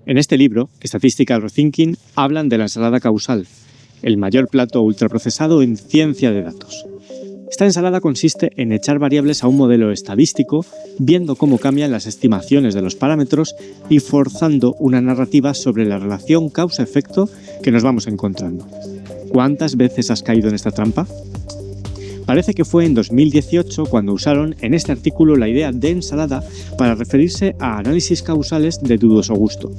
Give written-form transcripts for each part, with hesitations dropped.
En este libro, Statistical Rethinking, hablan de la ensalada causal, el mayor plato ultraprocesado en ciencia de datos. Esta ensalada consiste en echar variables a un modelo estadístico, viendo cómo cambian las estimaciones de los parámetros y forzando una narrativa sobre la relación causa-efecto que nos vamos encontrando. ¿Cuántas veces has caído en esta trampa? Parece que fue en 2018 cuando usaron en este artículo la idea de ensalada para referirse a análisis causales de dudoso gusto.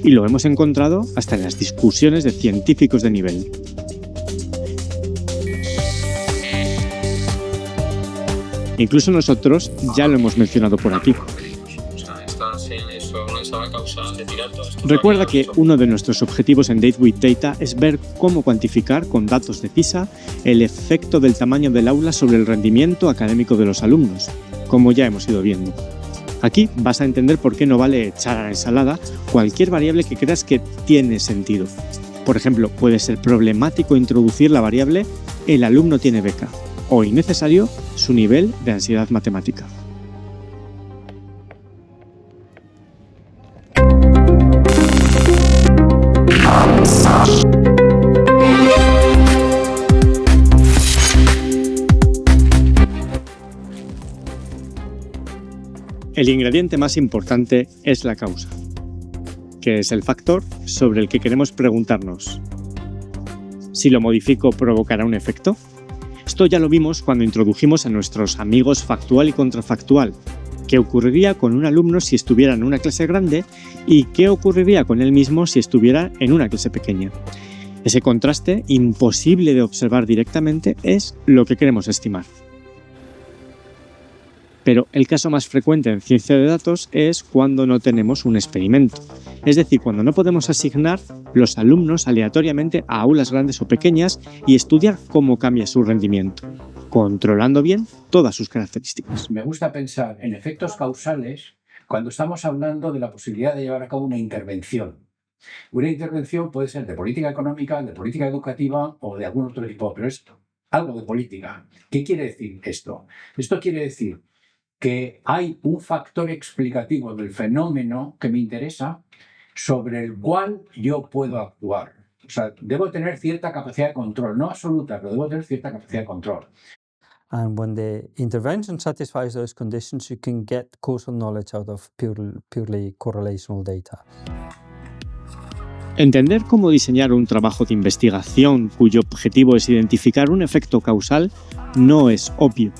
Y lo hemos encontrado hasta en las discusiones de científicos de nivel. Incluso nosotros ya lo hemos mencionado por aquí. Recuerda que uno de nuestros objetivos en Date with Data es ver cómo cuantificar con datos de PISA el efecto del tamaño del aula sobre el rendimiento académico de los alumnos, como ya hemos ido viendo. Aquí vas a entender por qué no vale echar a la ensalada cualquier variable que creas que tiene sentido. Por ejemplo, puede ser problemático introducir la variable «el alumno tiene beca» o innecesario su nivel de ansiedad matemática. El ingrediente más importante es la causa, que es el factor sobre el que queremos preguntarnos. ¿Si lo modifico provocará un efecto? Esto ya lo vimos cuando introdujimos a nuestros amigos factual y contrafactual. ¿Qué ocurriría con un alumno si estuviera en una clase grande y qué ocurriría con él mismo si estuviera en una clase pequeña? Ese contraste, imposible de observar directamente, es lo que queremos estimar. Pero el caso más frecuente en ciencia de datos es cuando no tenemos un experimento. Es decir, cuando no podemos asignar los alumnos aleatoriamente a aulas grandes o pequeñas y estudiar cómo cambia su rendimiento, controlando bien todas sus características. Me gusta pensar en efectos causales cuando estamos hablando de la posibilidad de llevar a cabo una intervención. Una intervención puede ser de política económica, de política educativa o de algún otro tipo, pero es algo de política. ¿Qué quiere decir esto? Esto quiere decir que hay un factor explicativo del fenómeno que me interesa sobre el cual yo puedo actuar. O sea, debo tener cierta capacidad de control, no absoluta, pero debo tener cierta capacidad de control. And when the intervention satisfies those conditions, you can get causal knowledge out of purely correlational data. Entender cómo diseñar un trabajo de investigación cuyo objetivo es identificar un efecto causal no es obvio.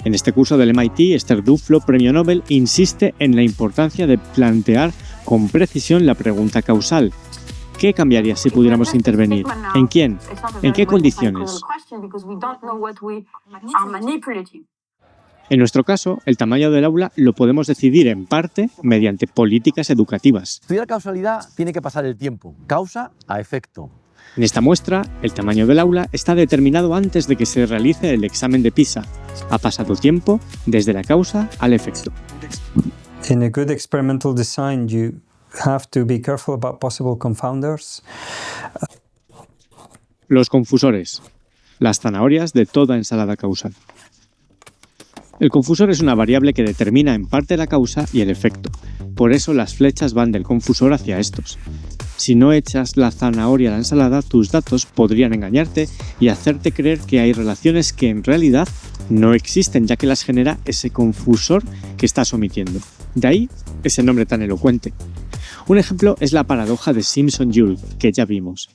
En este curso del MIT, Esther Duflo, premio Nobel, insiste en la importancia de plantear con precisión la pregunta causal. ¿Qué cambiaría si pudiéramos intervenir? ¿En quién? ¿En qué condiciones? En nuestro caso, el tamaño del aula lo podemos decidir en parte mediante políticas educativas. Estudiar causalidad tiene que pasar el tiempo, causa a efecto. En esta muestra, el tamaño del aula está determinado antes de que se realice el examen de PISA. Ha pasado tiempo desde la causa al efecto. In a good experimental design, you have to be careful about possible confounders. Los confusores, las zanahorias de toda ensalada causal. El confusor es una variable que determina en parte la causa y el efecto. Por eso las flechas van del confusor hacia estos. Si no echas la zanahoria a la ensalada, tus datos podrían engañarte y hacerte creer que hay relaciones que en realidad no existen, ya que las genera ese confusor que estás omitiendo. De ahí ese nombre tan elocuente. Un ejemplo es la paradoja de Simpson-Joule, que ya vimos.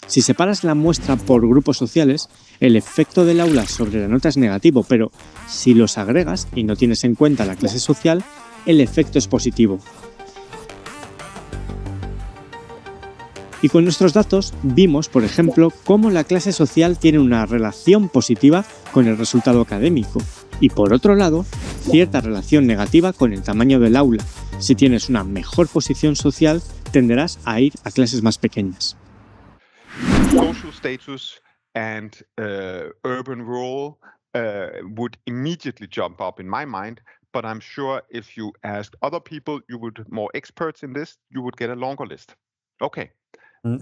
Si separas la muestra por grupos sociales, el efecto del aula sobre la nota es negativo, pero si los agregas y no tienes en cuenta la clase social, el efecto es positivo. Y con nuestros datos vimos, por ejemplo, cómo la clase social tiene una relación positiva con el resultado académico y, por otro lado, cierta relación negativa con el tamaño del aula. Si tienes una mejor posición social, tenderás a ir a clases más pequeñas. Social status and urban rural would immediately jump up in my mind, but I'm sure if you asked other people, more experts in this, you would get a longer list. Okay.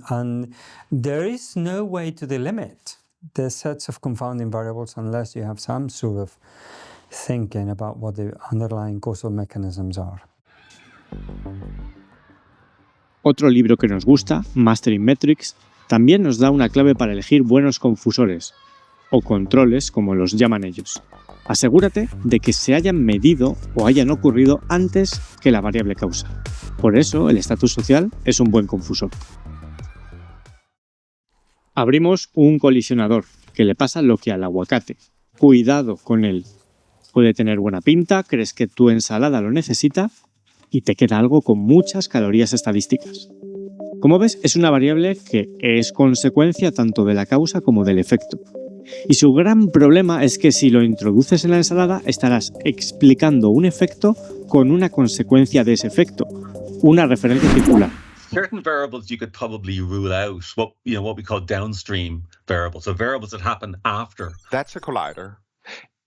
And there is no way to delimit the sets of confounding variables unless you have some sort of thinking about what the underlying causal mechanisms are. Otro libro que nos gusta, Mastering Metrics, también nos da una clave para elegir buenos confusores, o controles como los llaman ellos. Asegúrate de que se hayan medido o hayan ocurrido antes que la variable causa. Por eso el estatus social es un buen confusor. Abrimos un colisionador, que le pasa lo que al aguacate. Cuidado con él. Puede tener buena pinta, crees que tu ensalada lo necesita y te queda algo con muchas calorías estadísticas. Como ves, es una variable que es consecuencia tanto de la causa como del efecto. Y su gran problema es que si lo introduces en la ensalada estarás explicando un efecto con una consecuencia de ese efecto, una referencia circular. Certain variables you could probably rule out, what we call downstream variables, so variables that happen after. That's a collider.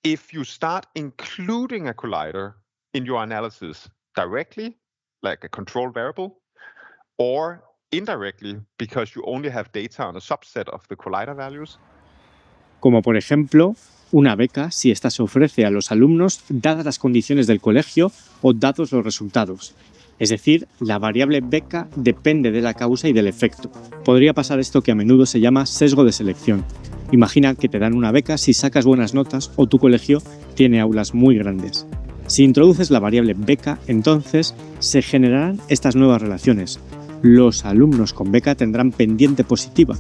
If you start including a collider in your analysis directly, like a control variable, or indirectly because you only have data on a subset of the collider values. Como por ejemplo, una beca si ésta se ofrece a los alumnos dadas las condiciones del colegio o dados los resultados. Es decir, la variable beca depende de la causa y del efecto. Podría pasar esto que a menudo se llama sesgo de selección. Imagina que te dan una beca si sacas buenas notas o tu colegio tiene aulas muy grandes. Si introduces la variable beca, entonces se generarán estas nuevas relaciones. Los alumnos con beca tendrán pendiente positiva.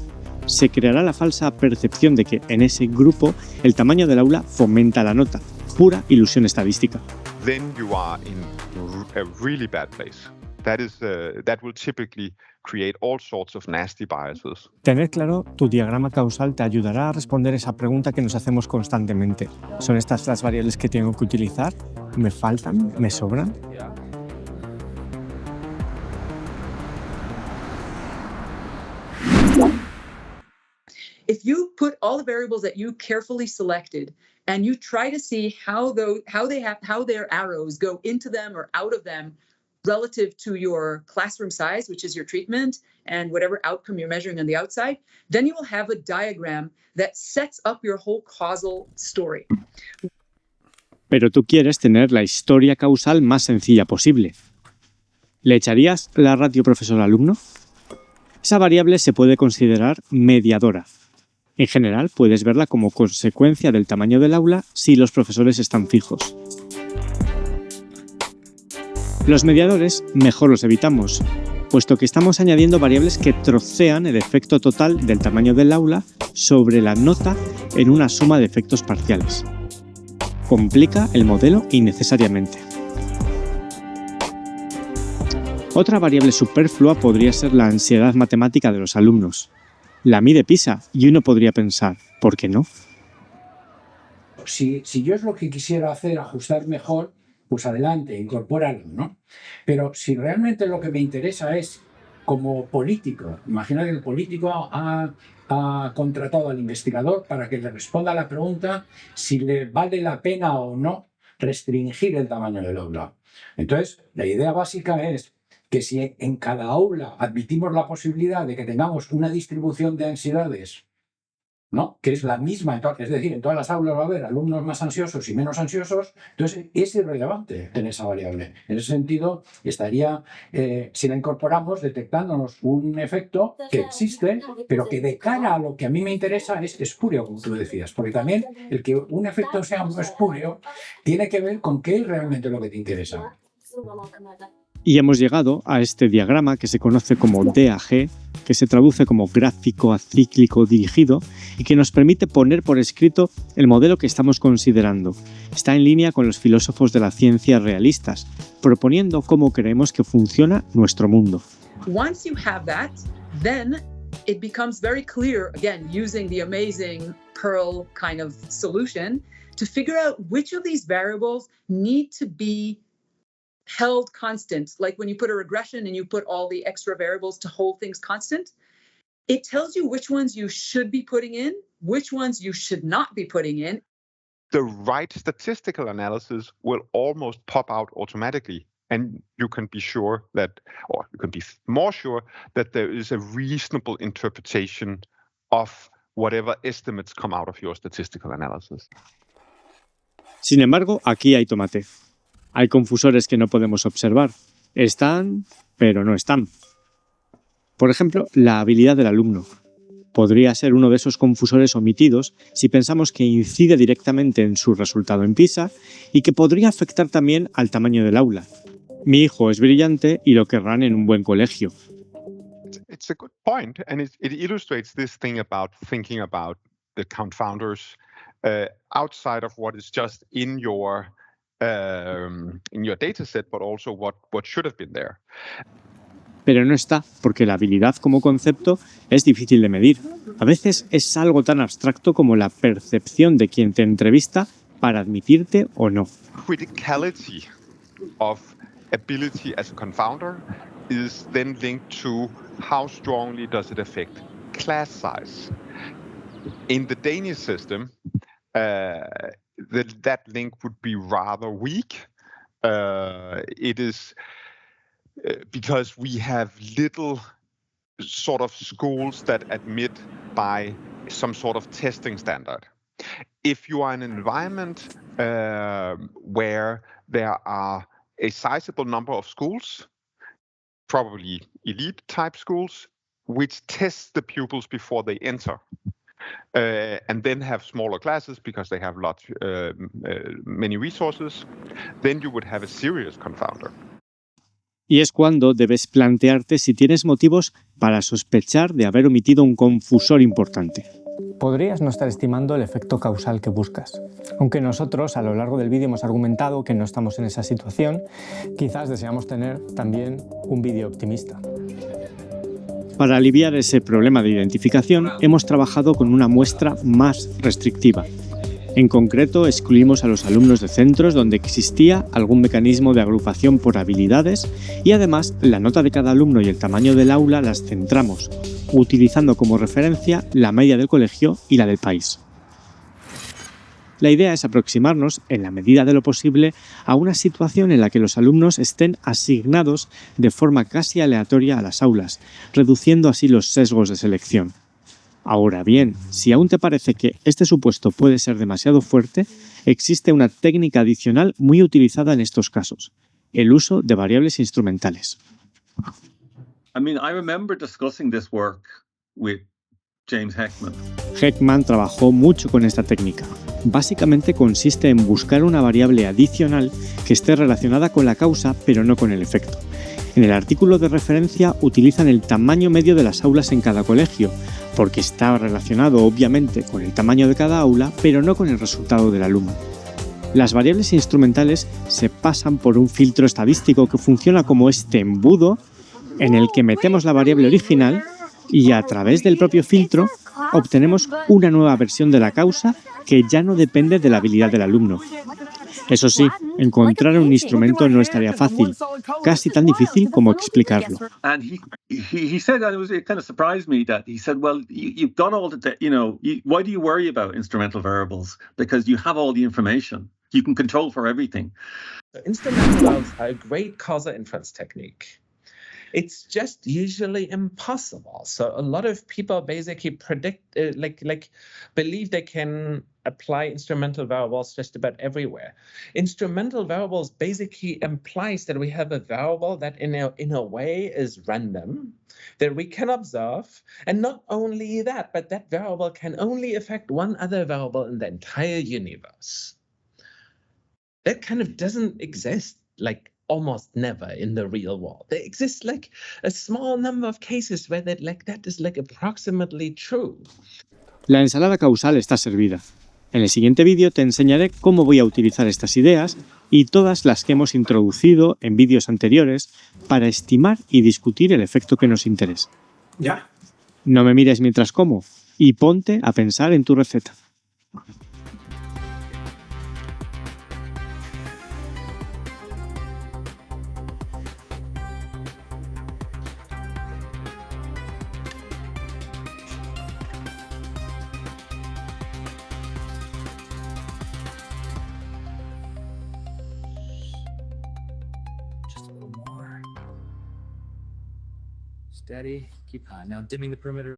Se creará la falsa percepción de que en ese grupo el tamaño del aula fomenta la nota, pura ilusión estadística. Then you are in a really bad place. That will typically create all sorts of nasty biases. Tener claro tu diagrama causal te ayudará a responder esa pregunta que nos hacemos constantemente. ¿Son estas las variables que tengo que utilizar? ¿Me faltan? ¿Me sobran? If you put all the variables that you carefully selected and you try to see how their arrows go into them or out of them relative to your classroom size, which is your treatment, and whatever outcome you're measuring on the outside, then you will have a diagram that sets up your whole causal story. Pero tú quieres tener la historia causal más sencilla posible. ¿Le echarías la ratio profesor-alumno? Esa variable se puede considerar mediadora. En general, puedes verla como consecuencia del tamaño del aula si los profesores están fijos. Los mediadores mejor los evitamos, puesto que estamos añadiendo variables que trocean el efecto total del tamaño del aula sobre la nota en una suma de efectos parciales. Complica el modelo innecesariamente. Otra variable superflua podría ser la ansiedad matemática de los alumnos. La mide PISA y uno podría pensar, ¿por qué no? Si yo es lo que quisiera hacer, ajustar mejor, pues adelante, incorpóralo, ¿no? Pero si realmente lo que me interesa es, como político, imagina que el político ha contratado al investigador para que le responda a la pregunta si le vale la pena o no restringir el tamaño del aula. Entonces, la idea básica es que si en cada aula admitimos la posibilidad de que tengamos una distribución de ansiedades, ¿no?, que es la misma, es decir, en todas las aulas va a haber alumnos más ansiosos y menos ansiosos, entonces es irrelevante tener esa variable. En ese sentido, estaría, si la incorporamos, detectándonos un efecto que existe, pero que de cara a lo que a mí me interesa es espurio, como tú decías, porque también el que un efecto sea muy espurio tiene que ver con qué es realmente lo que te interesa. Y hemos llegado a este diagrama que se conoce como DAG, que se traduce como gráfico acíclico dirigido y que nos permite poner por escrito el modelo que estamos considerando. Está en línea con los filósofos de la ciencia realistas, proponiendo cómo creemos que funciona nuestro mundo. Once you have that, then it becomes very clear, again, using the amazing Perl kind of solution, to figure out which of these variables need to be held constant, like when you put a regression and you put all the extra variables to hold things constant. It tells you which ones you should be putting in, which ones you should not be putting in. The right statistical analysis will almost pop out automatically, and you can be sure that, or you can be more sure that there is a reasonable interpretation of whatever estimates come out of your statistical analysis. Sin embargo, aquí hay tomate. Hay confusores que no podemos observar. Están, pero no están. Por ejemplo, la habilidad del alumno. Podría ser uno de esos confusores omitidos si pensamos que incide directamente en su resultado en PISA y que podría afectar también al tamaño del aula. Mi hijo es brillante y lo querrán en un buen colegio. It's a good point, and it illustrates this thing about thinking about the confounders outside of what is just in your data set, but also what should have been there. Pero no está, porque la habilidad como concepto es difícil de medir. A veces es algo tan abstracto como la percepción de quien te entrevista para admitirte o no. Criticality of ability as a confounder is then linked to how strongly does it affect class size. In the Danish system, that link would be rather weak. It is because we have little sort of schools that admit by some sort of testing standard. If you are in an environment where there are a sizable number of schools, probably elite type schools, which test the pupils before they enter, and then have smaller classes because they have many resources, then you would have a serious confounder. Y es cuando debes plantearte si tienes motivos para sospechar de haber omitido un confusor importante. Podrías no estar estimando el efecto causal que buscas. Aunque nosotros a lo largo del vídeo hemos argumentado que no estamos en esa situación, quizás deseamos tener también un vídeo optimista. Para aliviar ese problema de identificación, hemos trabajado con una muestra más restrictiva. En concreto, excluimos a los alumnos de centros donde existía algún mecanismo de agrupación por habilidades y además la nota de cada alumno y el tamaño del aula las centramos, utilizando como referencia la media del colegio y la del país. La idea es aproximarnos, en la medida de lo posible, a una situación en la que los alumnos estén asignados de forma casi aleatoria a las aulas, reduciendo así los sesgos de selección. Ahora bien, si aún te parece que este supuesto puede ser demasiado fuerte, existe una técnica adicional muy utilizada en estos casos: el uso de variables instrumentales. I mean, I remember discussing this work with James Heckman. Heckman trabajó mucho con esta técnica. Básicamente consiste en buscar una variable adicional que esté relacionada con la causa, pero no con el efecto. En el artículo de referencia utilizan el tamaño medio de las aulas en cada colegio, porque está relacionado obviamente con el tamaño de cada aula, pero no con el resultado del alumno. Las variables instrumentales se pasan por un filtro estadístico que funciona como este embudo en el que metemos la variable original y a través del propio filtro obtenemos una nueva versión de la causa que ya no depende de la habilidad del alumno. Eso sí, encontrar un instrumento no es tarea fácil, casi tan difícil como explicarlo. And he said, and it kind of surprised me that he said, well, you've done all the, why do you worry about instrumental variables? Because you have all the information. You can control for everything. Instrumental variables are a great causal inference technique. It's just usually impossible. So a lot of people basically believe they can apply instrumental variables just about everywhere. Instrumental variables basically implies that we have a variable that in a way is random, that we can observe, and not only that, but that variable can only affect one other variable in the entire universe. That kind of doesn't exist almost never in the real world. There exists a small number of cases where that is approximately true. La ensalada causal está servida. En el siguiente vídeo te enseñaré cómo voy a utilizar estas ideas y todas las que hemos introducido en vídeos anteriores para estimar y discutir el efecto que nos interesa. ¿Ya? No me mires mientras como y ponte a pensar en tu receta. Steady, keep high. Now dimming the perimeter.